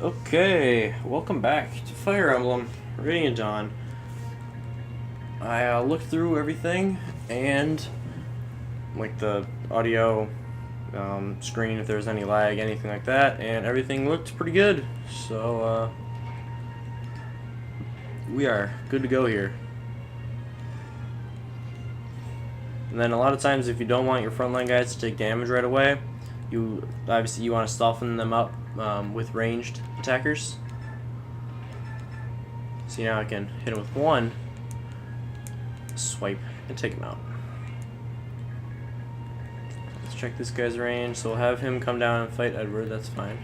Okay, welcome back to Fire Emblem Radiant Dawn. I looked through everything and like the audio screen, if there's any lag, anything like that, and everything looked pretty good. So we are good to go here. And then a lot of times, if you don't want your frontline guys to take damage right away, you want to soften them up with ranged attackers. See, now I can hit him with one swipe and take him out. Let's check this guy's range. So we'll have him come down and fight Edward. That's fine.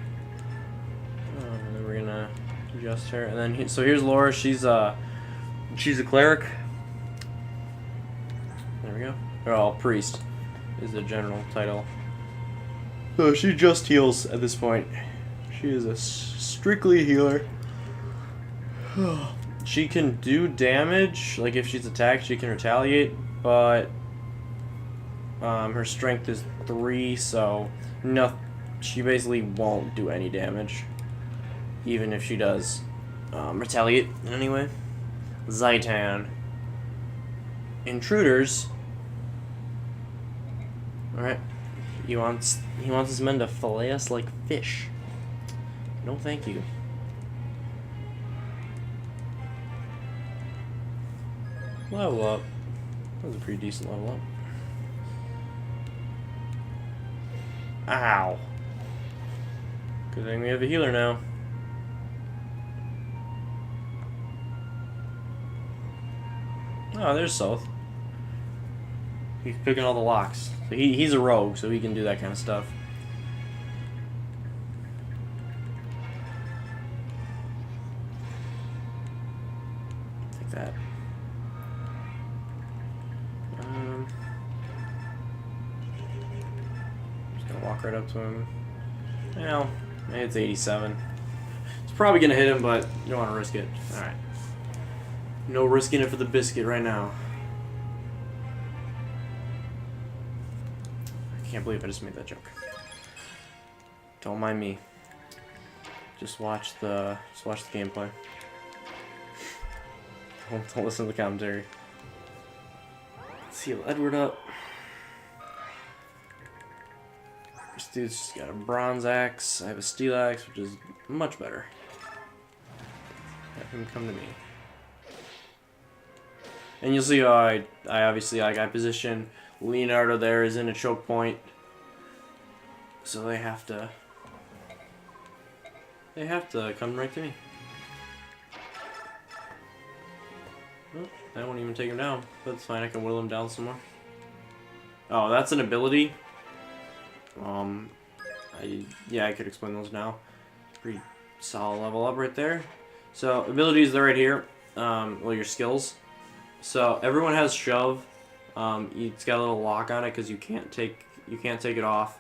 And then we're gonna adjust her. And then so here's Laura. She's a cleric. There we go. Oh, priest is the general title. So she just heals at this point. She is a strictly healer. She can do damage, like if she's attacked she can retaliate, but her strength is 3, so no, she basically won't do any damage, even if she does retaliate in any way. Zaitan. Intruders. Alright. He wants his men to fillet us like fish. No thank you. Level up. That was a pretty decent level up. Ow. Good thing we have a healer now. Oh, there's South. He's picking all the locks. So he's a rogue, so he can do that kind of stuff. Take that. Just gonna walk right up to him. Well, it's 87. It's probably gonna hit him, but you don't want to risk it. Alright. No risking it for the biscuit right now. I can't believe I just made that joke. Don't mind me. Just watch the gameplay. Don't listen to the commentary. Let's heal Edward up. This dude's got a bronze axe. I have a steel axe, which is much better. Have him come to me. And you'll see how I obviously I position Leonardo there is in a choke point. So they have to come right to me. Oh, that won't even take him down. But it's fine, I can whittle him down some more. Oh, that's an ability. I could explain those now. Pretty solid level up right there. So abilities, they're right here. Well, your skills. So everyone has shove. It's got a little lock on it because you can't take it off.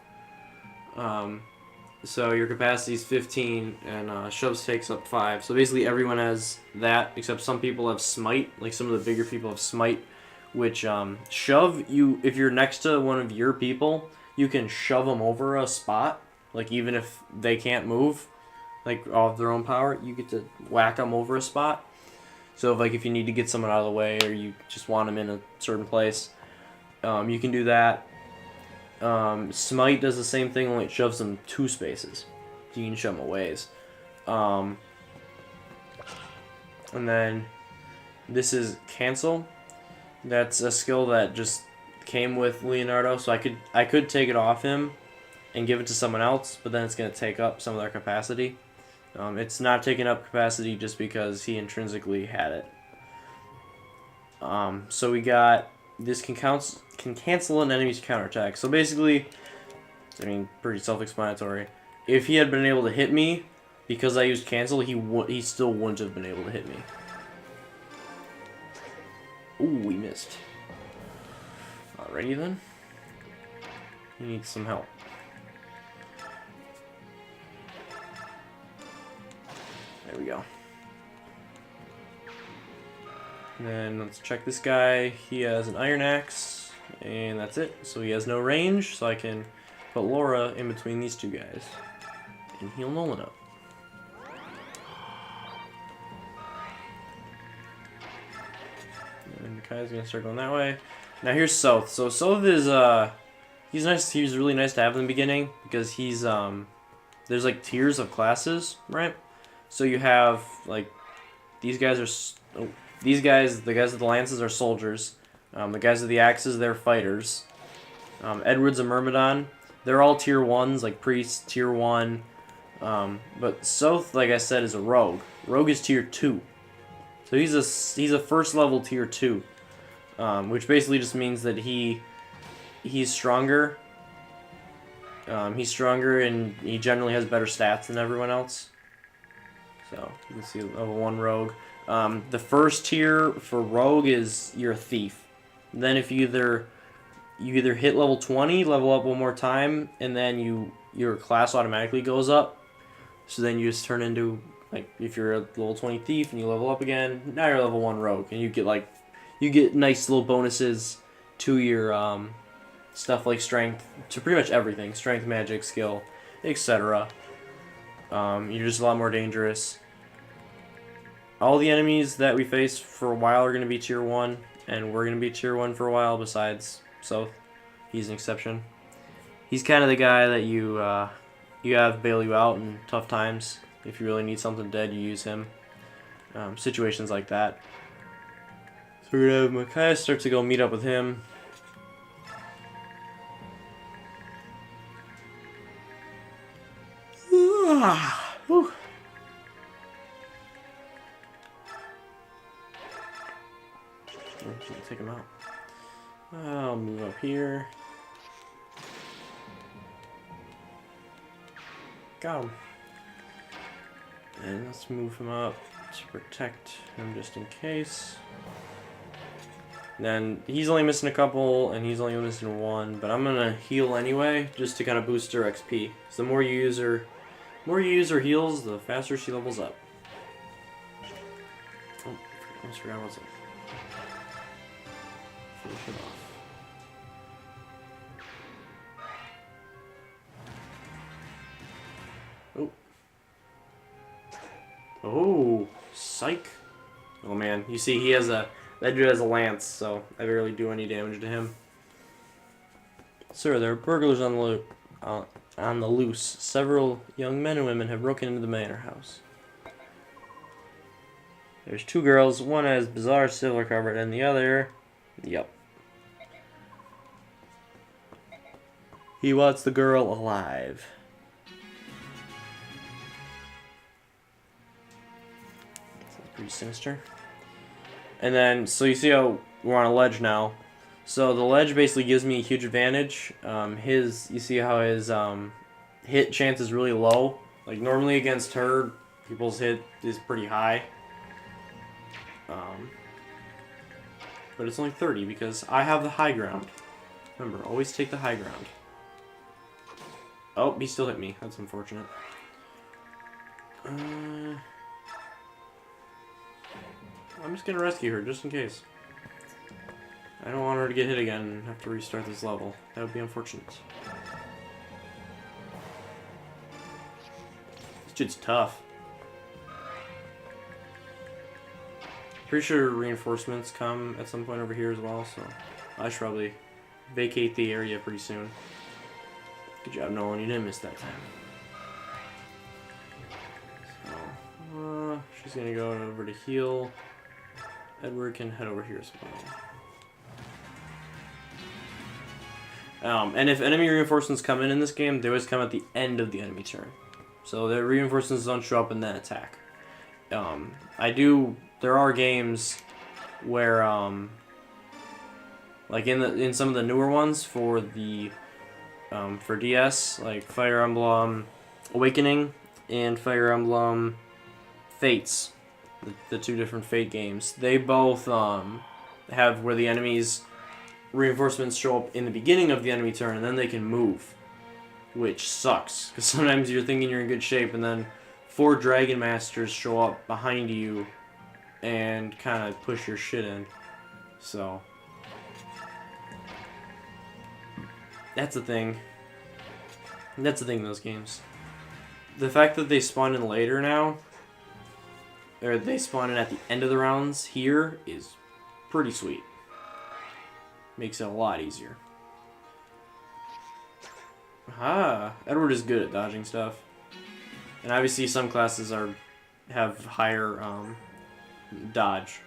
So your capacity is 15 and shoves takes up 5. So basically everyone has that except some people have smite. Like some of the bigger people have smite, which shove if you're next to one of your people, you can shove them over a spot. Like even if they can't move, like off their own power, you get to whack them over a spot. So if you need to get someone out of the way or you just want them in a certain place, you can do that. Smite does the same thing, only it shoves them 2 spaces. You can shove them a ways. And then this is cancel. That's a skill that just came with Leonardo, so I could take it off him and give it to someone else, but then it's going to take up some of their capacity. It's not taking up capacity just because he intrinsically had it. So we got this can cancel an enemy's counterattack. So basically, I mean, pretty self-explanatory. If he had been able to hit me, because I used cancel, he still wouldn't have been able to hit me. Ooh, we missed. Alrighty then. He needs some help. There we go. And then let's check this guy. He has an iron axe, and that's it. So he has no range, so I can put Laura in between these two guys and heal Nolan up. And Kai's gonna start going that way. Now here's South. So South is he's nice. He's really nice to have in the beginning because he's there's like tiers of classes, right? So you have like these guys are the guys with the lances are soldiers. The guys with the axes, they're fighters. Edward's a Myrmidon. They're all tier 1s, like priests, tier 1. But South, like I said, is a rogue. Rogue is tier 2. So he's a first level tier 2. Which basically just means that he's stronger. He's stronger and he generally has better stats than everyone else. So you can see level 1 rogue. The first tier for rogue is you're a thief. Then if you either hit level 20, level up one more time, and then your class automatically goes up. So then you just turn into, like, if you're a level 20 thief and you level up again, now you're level 1 rogue, and you get nice little bonuses to your stuff like strength, to pretty much everything, strength, magic, skill, etc. You're just a lot more dangerous. All the enemies that we face for a while are going to be tier 1, and we're going to be tier 1 for a while besides South. He's an exception. He's kind of the guy that you have bail you out in tough times. If you really need something dead, you use him. Situations like that. So we're going to have Micaiah start to go meet up with him. Whew. Take him out. I'll move up here. Got him. And let's move him up to protect him just in case. Then he's only missing a couple, and he's only missing 1. But I'm gonna heal anyway, just to kind of boost her XP. So the more you use her heals, the faster she levels up. Oh, I almost forgot what's up. Finish it off. Oh. Oh, psych. Oh man, you see that dude has a lance, so I barely do any damage to him. Sir, there are burglars on the loose. Several young men and women have broken into the manor house. There's 2 girls, one has bizarre silver covered and the other... Yep. He wants the girl alive. That's pretty sinister. And then, so you see how we're on a ledge now. So the ledge basically gives me a huge advantage. You see how his hit chance is really low. Like normally against her, people's hit is pretty high. But it's only 30 because I have the high ground. Remember, always take the high ground. Oh, he still hit me. That's unfortunate. I'm just gonna rescue her just in case. I don't want her to get hit again and have to restart this level. That would be unfortunate. This dude's tough. Pretty sure reinforcements come at some point over here as well, so I should probably vacate the area pretty soon. Good job, Nolan. You didn't miss that time. So, she's gonna go over to heal. Edward can head over here as well. And if enemy reinforcements come in this game, they always come at the end of the enemy turn. So the reinforcements don't show up and then attack. There are games where, like in some of the newer ones for the for DS, like Fire Emblem Awakening and Fire Emblem Fates, the 2 different Fate games, they both have where the enemies reinforcements show up in the beginning of the enemy turn and then they can move, which sucks because sometimes you're thinking you're in good shape and then 4 Dragon Masters show up behind you and kind of push your shit in. So that's the thing. That's the thing in those games. The fact that they spawn in later now, or they spawn in at the end of the rounds here, is pretty sweet. makes it a lot easier. Ah, Edward is good at dodging stuff. And obviously some classes have higher dodge.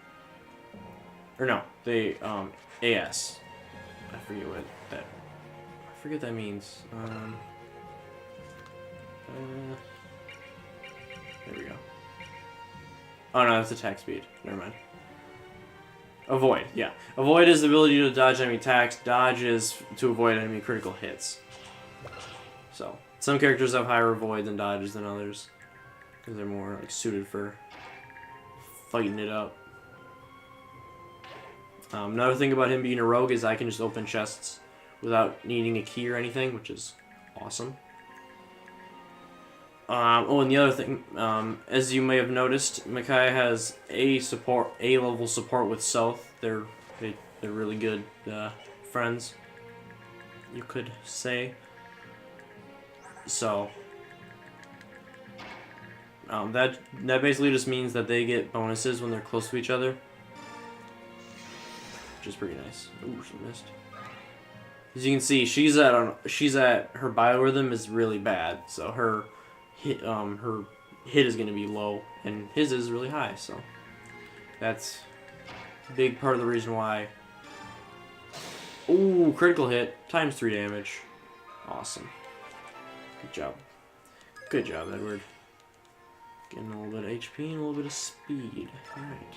Or no, they AS. I forget what that means. There we go. Oh no, that's attack speed. Never mind. Avoid, yeah. Avoid is the ability to dodge enemy attacks. Dodge is to avoid enemy critical hits. So, some characters have higher avoid than dodges than others. Because they're more like suited for fighting it up. Another thing about him being a rogue is I can just open chests without needing a key or anything, which is awesome. Oh, and the other thing, as you may have noticed, Micaiah has A level support with South. They're really good friends, you could say. So that basically just means that they get bonuses when they're close to each other, which is pretty nice. Ooh, she missed. As you can see, she's at her biorhythm is really bad, so her hit is going to be low, and his is really high, so that's a big part of the reason why. Ooh, critical hit, times 3 damage. Awesome. Good job. Good job, Edward. Getting a little bit of HP and a little bit of speed. Alright.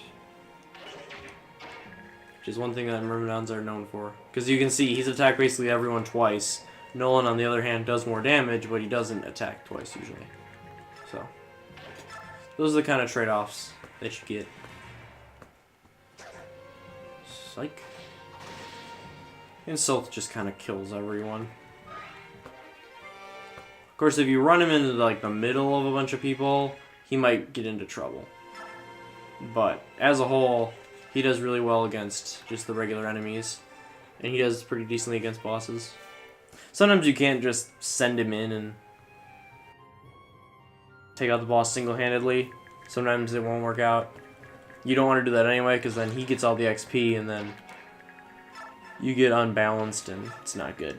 Which is one thing that Myrmidons are known for. Because you can see, he's attacked basically everyone twice. Nolan, on the other hand, does more damage, but he doesn't attack twice, usually. So, those are the kind of trade-offs that you get. Psych. And South just kind of kills everyone. Of course, if you run him into like the middle of a bunch of people, he might get into trouble. But, as a whole, he does really well against just the regular enemies. And he does pretty decently against bosses. Sometimes you can't just send him in and take out the boss single-handedly. Sometimes it won't work out. You don't want to do that anyway, because then he gets all the XP and then you get unbalanced and it's not good.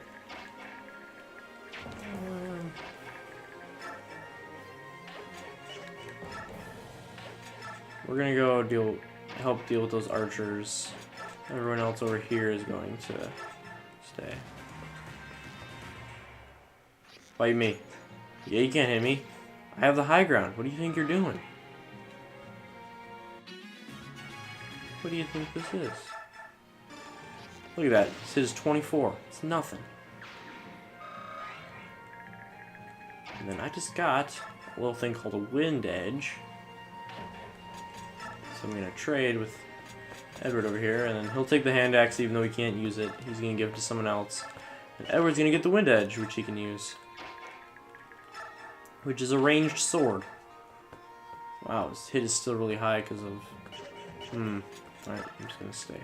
We're gonna go help deal with those archers. Everyone else over here is going to stay. Fight me. Yeah, you can't hit me. I have the high ground. What do you think you're doing? What do you think this is? Look at that. This hit is 24. It's nothing. And then I just got a little thing called a wind edge. So I'm going to trade with Edward over here, and then he'll take the hand axe even though he can't use it. He's going to give it to someone else. And Edward's going to get the wind edge, which he can use. Which is a ranged sword. Wow, his hit is still really high because of... Alright, I'm just going to stay.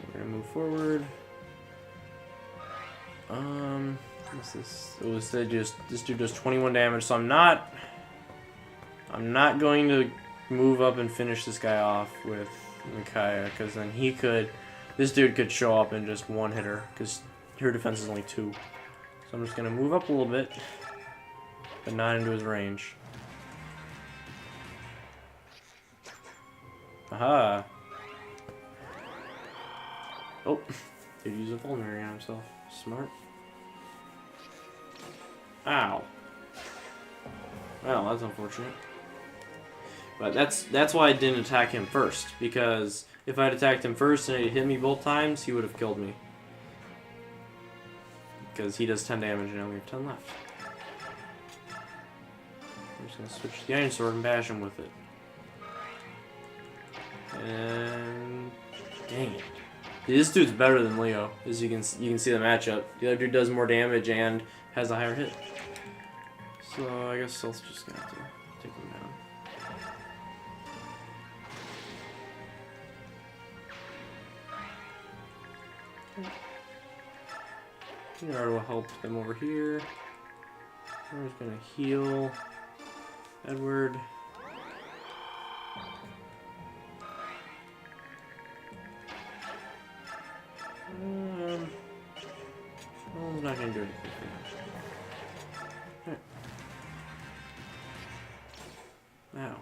We're going to move forward. What's this? Oh, this dude does 21 damage, so I'm not going to move up and finish this guy off with Micaiah, because then this dude could show up and just one-hit her, because her defense is only 2. So I'm just going to move up a little bit, but not into his range. Aha! Oh, dude used a vulnerary on himself. Smart. Ow. Well, that's unfortunate. But that's why I didn't attack him first, because if I had attacked him first and he hit me both times, he would have killed me. Because he does 10 damage and I only have 10 left. I'm just going to switch to the iron sword and bash him with it. And... dang it. This dude's better than Leo, as you can see the matchup. The other dude does more damage and has a higher hit. So I guess Stealth's just gonna have to take him down. Yard will help them over here. I'm just gonna heal Edward. Well, I'm not gonna do anything for now. Right. Ow.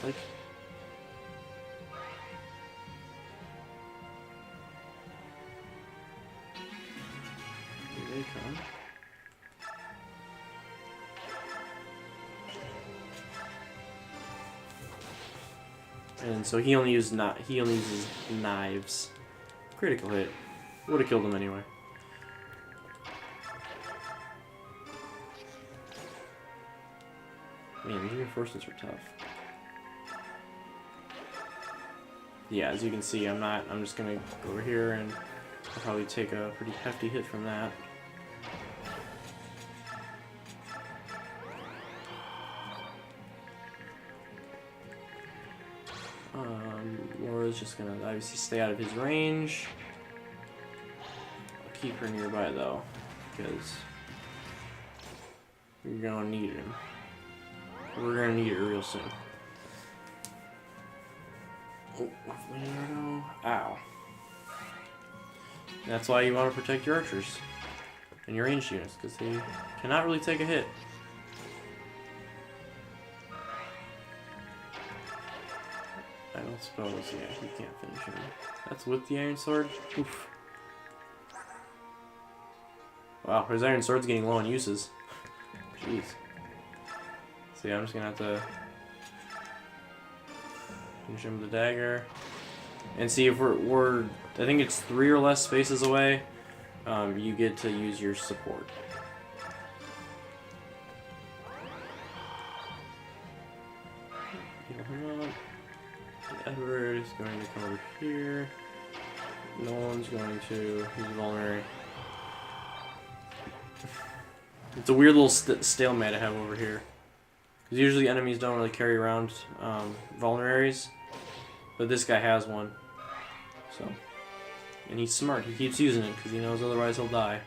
Like. Here they come. And so he only uses knives. Critical hit. Would have killed him anyway. Man, these reinforcements are tough. Yeah, as you can see, I'm just gonna go over here and I'll probably take a pretty hefty hit from that. Laura's just gonna obviously stay out of his range. I'll keep her nearby though, because we're gonna need him. We're gonna need her real soon. Oh, Leonardo. Ow. That's why you want to protect your archers and your ranged units, because they cannot really take a hit. I don't suppose, yeah, he can't finish him. That's with the iron sword? Oof. Wow, his iron sword's getting low on uses. Jeez. So yeah, I'm just gonna have to finish him with the dagger. And see if we're I think it's 3 or less spaces away, you get to use your support. Heal him up. Edward is going to come over here. No one's going to use vulnerary. It's a weird little stalemate I have over here. Because usually enemies don't really carry around vulneraries, but this guy has one. So, and he's smart. He keeps using it because he knows otherwise he'll die.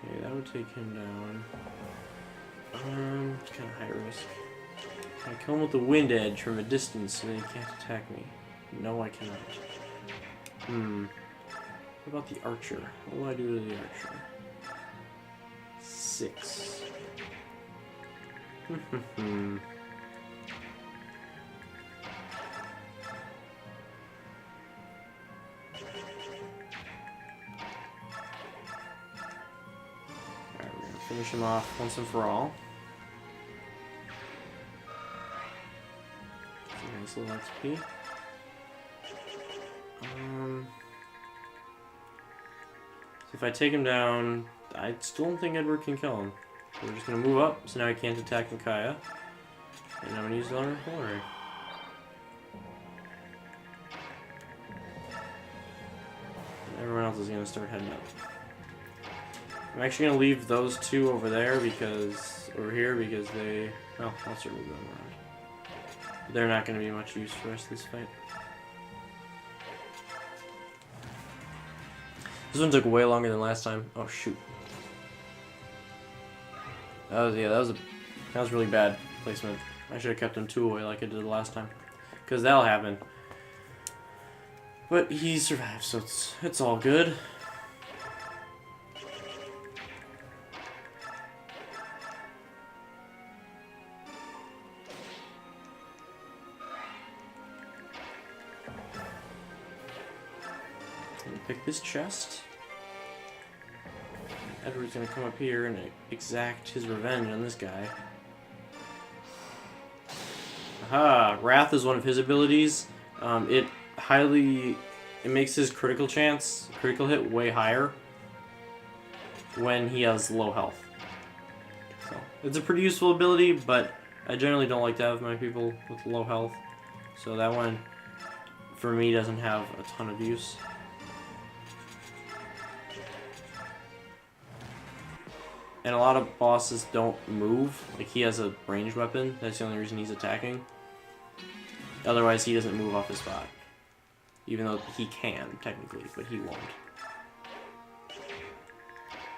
Okay, that would take him down. It's kind of high risk. Can I kill him with the wind edge from a distance so that he can't attack me? No, I cannot. What about the archer? What will I do to the archer? 6. Alright, we're gonna finish him off once and for all. Nice little XP. So if I take him down, I still don't think Edward can kill him. So we're just gonna move up, so now I can't attack Micaiah. And I'm gonna use the artillery. Everyone else is gonna start heading up. I'm actually gonna leave those 2 over there because they, well, I'll start moving them around. They're not gonna be much use for the rest of this fight. This one took way longer than last time. Oh shoot. That was really bad placement. I should have kept him 2 away like I did the last time. Because that'll happen. But he survived, so it's all good. Pick this chest. Edward's gonna come up here and exact his revenge on this guy. Aha! Wrath is one of his abilities. It makes his critical hit way higher when he has low health. So it's a pretty useful ability, but I generally don't like to have my people with low health. So that one, for me, doesn't have a ton of use. And a lot of bosses don't move. Like, he has a ranged weapon. That's the only reason he's attacking. Otherwise, he doesn't move off his spot. Even though he can, technically, but he won't.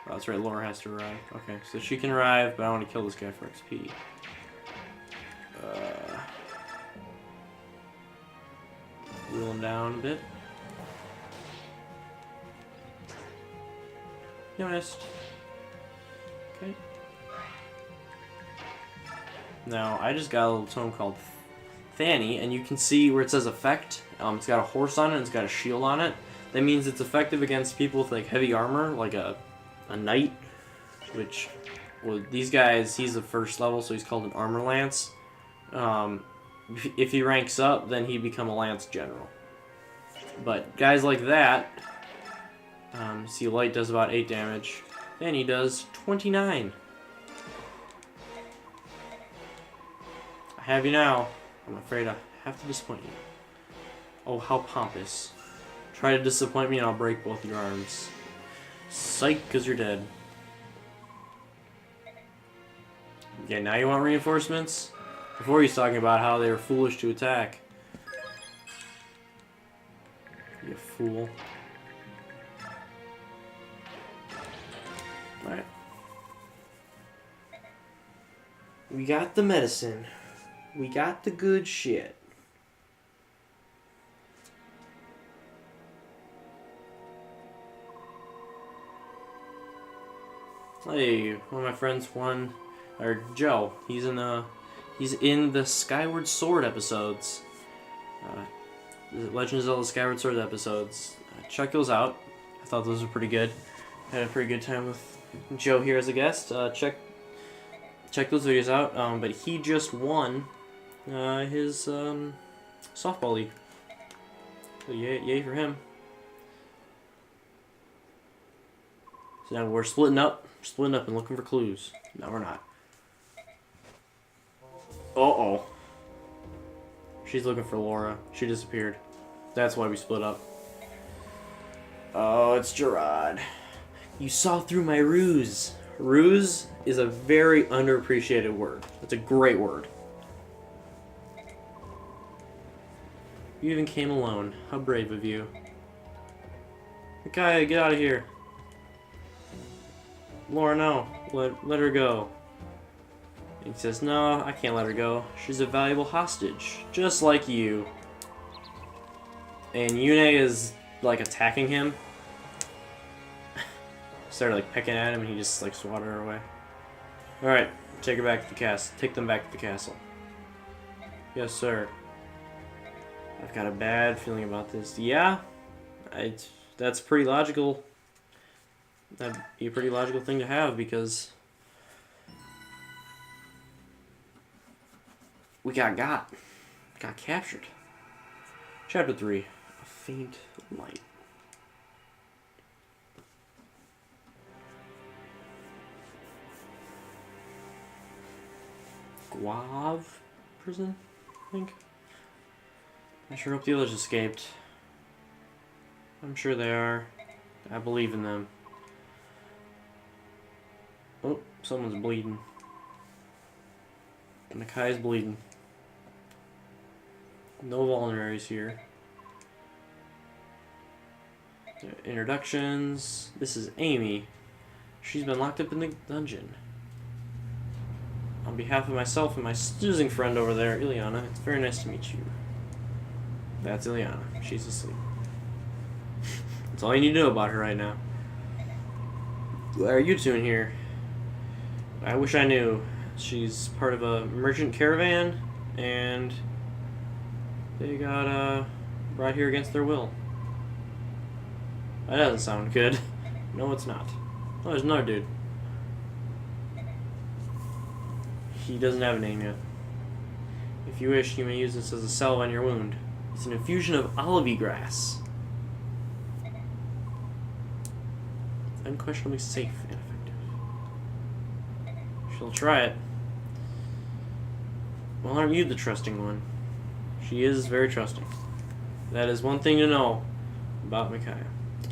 Oh, that's right, Laura has to arrive. Okay, so she can arrive, but I want to kill this guy for XP. Wheel him down a bit. Noticed. Okay. Now, I just got a little tome called Fanny, and you can see where it says effect. It's got a horse on it, and it's got a shield on it. That means it's effective against people with like heavy armor, like a knight, which, well, these guys, he's the first level, so he's called an armor lance. If he ranks up, then he'd become a lance general. But guys like that, see, light does about 8 damage, and he does 29. I have you now. I'm afraid I have to disappoint you. Oh, how pompous. Try to disappoint me and I'll break both your arms. Psych, because you're dead. Yeah, now you want reinforcements? Before he's talking about how they were foolish to attack. You fool. Alright. We got the medicine. We got the good shit. Hey, one of my friends Joe, he's in the Skyward Sword episodes. The Legend of Zelda Skyward Sword episodes. Check those out. I thought those were pretty good. Had a pretty good time with Joe here as a guest. Check those videos out. But he just won his softball league. So yay for him. So now we're splitting up and looking for clues. No, we're not. Uh-oh. She's looking for Laura. She disappeared. That's why we split up. Oh, it's Gerard. You saw through my ruse. Ruse is a very underappreciated word. It's a great word. You even came alone. How brave of you. Okay, get out of here. Laura, no. Let her go. He says, no, I can't let her go. She's a valuable hostage, just like you. And Yune is, like, attacking him. Started, like, pecking at him, and he just, like, swatted her away. Alright, take her back to the castle. Take them back to the castle. Yes, sir. I've got a bad feeling about this. Yeah, that's pretty logical. That'd be a pretty logical thing to have, because we got captured. Chapter 3, A Faint Light. Guave prison, I think. I sure hope the others escaped. I'm sure they are. I believe in them. Oh, someone's bleeding. Nakai's bleeding. No vulneraries here. Introductions. This is Amy. She's been locked up in the dungeon. On behalf of myself and my snoozing friend over there, Ileana, it's very nice to meet you. That's Ileana. She's asleep. That's all you need to know about her right now. What are you doing here? I wish I knew. She's part of a merchant caravan, and they got brought here against their will. That doesn't sound good. No, it's not. Oh, there's another dude. He doesn't have a name yet. If you wish, you may use this as a salve on your wound. It's an infusion of olivey grass. Unquestionably safe and effective. She'll try it. Well, aren't you the trusting one? She is very trusting. That is one thing to know about Micaiah.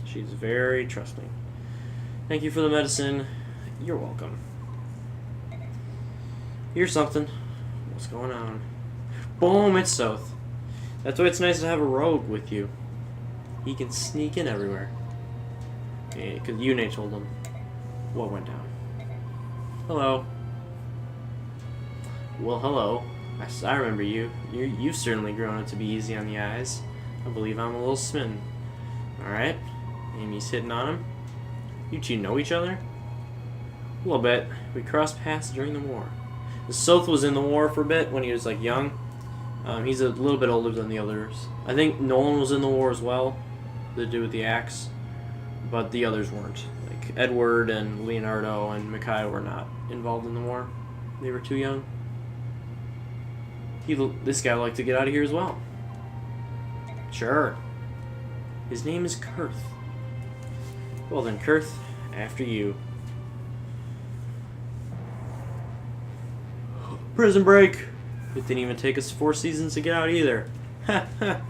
She's very trusting. Thank you for the medicine. You're welcome. Here's something. What's going on? Boom, it's South. That's why it's nice to have a rogue with you. He can sneak in everywhere. Yeah, because Yune told him what went down. Hello. Well, hello. I remember you. You've certainly grown up to be easy on the eyes. I believe I'm a little smitten. Alright. Amy's hitting on him. You two know each other? A little bit. We crossed paths during the war. Soth was in the war for a bit when he was like young. He's a little bit older than the others. I think Nolan was in the war as well. The dude with the axe. But the others weren't. Like Edward and Leonardo and Micaiah were not involved in the war. They were too young. This guy would like to get out of here as well. Sure. His name is Kurth. Well then, Kurth, after you. Prison Break! It didn't even take us 4 seasons to get out either. I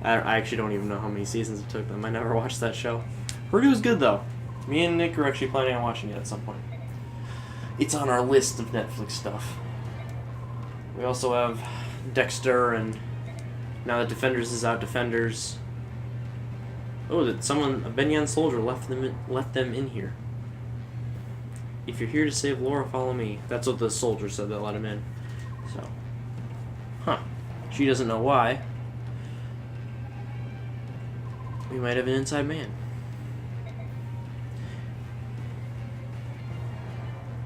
actually don't even know how many seasons it took them. I never watched that show. Heard it was good though. Me and Nick are actually planning on watching it at some point. It's on our list of Netflix stuff. We also have Dexter, and now that Defenders is out, Defenders. Oh, that someone, a Benyan soldier, let them in here. If you're here to save Laura, follow me. That's what the soldier said that let him in. So, huh? She doesn't know why. We might have an inside man.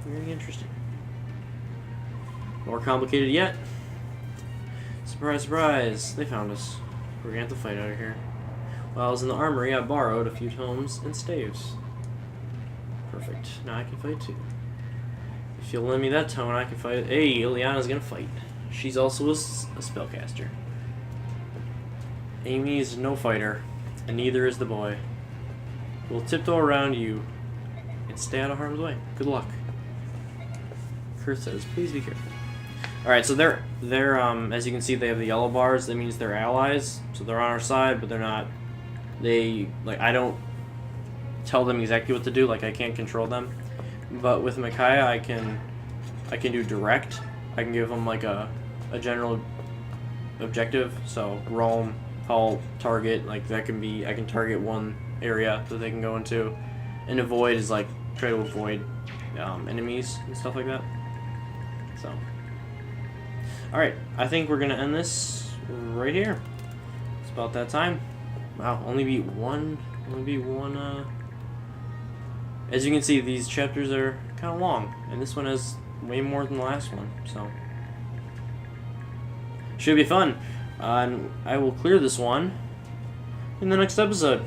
Very interesting. More complicated yet. Surprise, surprise. They found us. We're gonna have to fight out of here. While I was in the armory, I borrowed a few tomes and staves. Perfect. Now I can fight too. If you'll lend me that tome, I can fight. Hey, Ileana's gonna fight. She's also a spellcaster. Amy is no fighter, and neither is the boy. We'll tiptoe around you and stay out of harm's way. Good luck. Kurth says, please be careful. Alright, so they're as you can see, they have the yellow bars. That means they're allies. So they're on our side, but they're not. I don't tell them exactly what to do. Like, I can't control them. But with Micaiah, I can do direct. I can give them like a general objective. So roam, halt, target. Like that can be. I can target one area that they can go into, and avoid is like try to avoid enemies and stuff like that. So, all right, I think we're gonna end this right here. It's about that time. Wow, only beat one. As you can see, these chapters are kind of long, and this one has way more than the last one, so should be fun. And I will clear this one in the next episode.